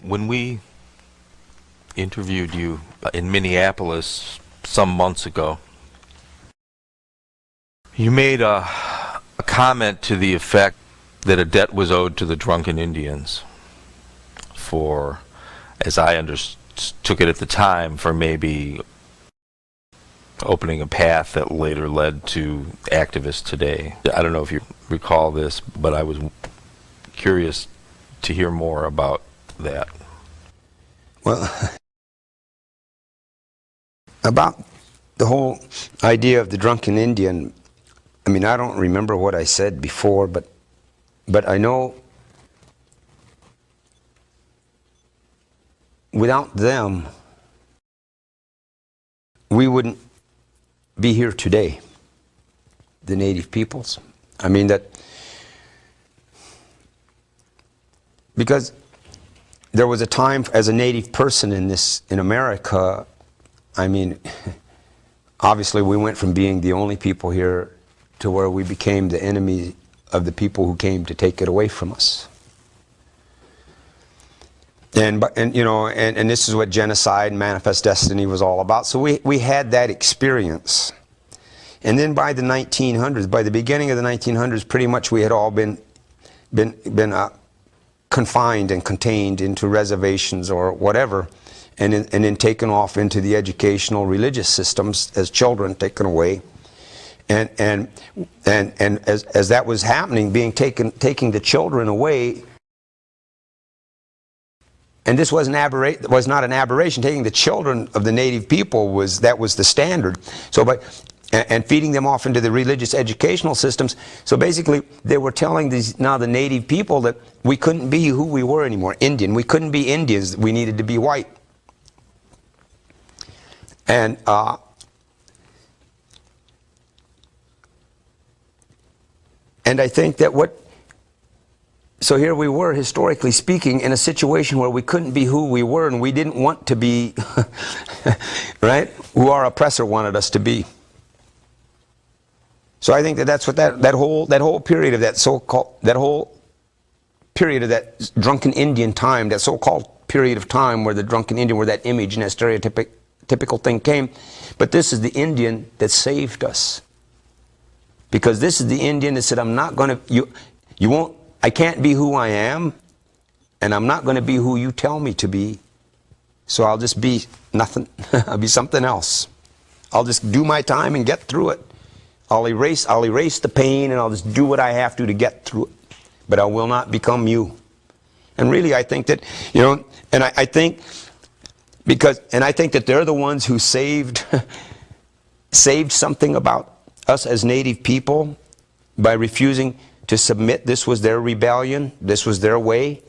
When we interviewed you in Minneapolis some months ago, you made a comment to the effect that a debt was owed to the Drunken Indians for, as I understood it at the time, for maybe opening a path that later led to activists today. I don't know if you recall this, but I was curious to hear more about that. Well, about the whole idea of the drunken Indian, I mean, I don't remember what I said before, but I know without them, we wouldn't be here today, the native peoples. I mean that, because there was a time as a native person in America, I mean, obviously we went from being the only people here to where we became the enemy of the people who came to take it away from us. And you know, and this is what genocide and manifest destiny was all about. So we had that experience. And then by the 1900s, by the beginning of the 1900s, pretty much we had all been confined and contained into reservations or whatever, and then taken off into the educational religious systems as children, taken away. And as that was happening, taking the children away. And this was not an aberration. Taking the children of the native people was the standard. So and feeding them off into the religious educational systems. So basically, they were telling the native people that we couldn't be who we were anymore, Indian. We couldn't be Indians. We needed to be white. And I think that so here we were, historically speaking, in a situation where we couldn't be who we were, and we didn't want to be, right, who our oppressor wanted us to be. So I think that's what that whole period of that drunken Indian time, that so-called period of time where the drunken Indian, where that image and that stereotypical thing came. But this is the Indian that saved us. Because this is the Indian that said, I'm not going to, I can't be who I am, and I'm not going to be who you tell me to be. So I'll just be nothing. I'll be something else. I'll just do my time and get through it. I'll erase the pain, and I'll just do what I have to get through it. But I will not become you. And really, I think that, you know, and I think that they're the ones who saved something about us as native people by refusing to submit. This was their rebellion. This was their way.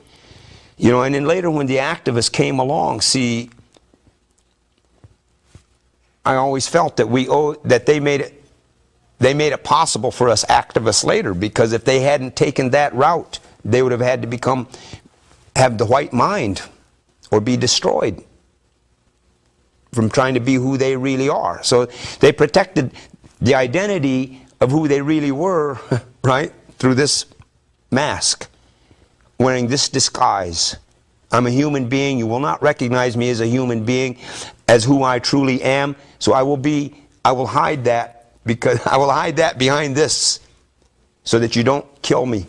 You know, and then later when the activists came along, see, I always felt that they made it possible for us activists later, because if they hadn't taken that route, they would have had to have the white mind or be destroyed from trying to be who they really are. So they protected the identity of who they really were, right, through this mask, wearing this disguise. I'm a human being. You will not recognize me as a human being, as who I truly am. So I will hide that, because I will hide that behind this so that you don't kill me.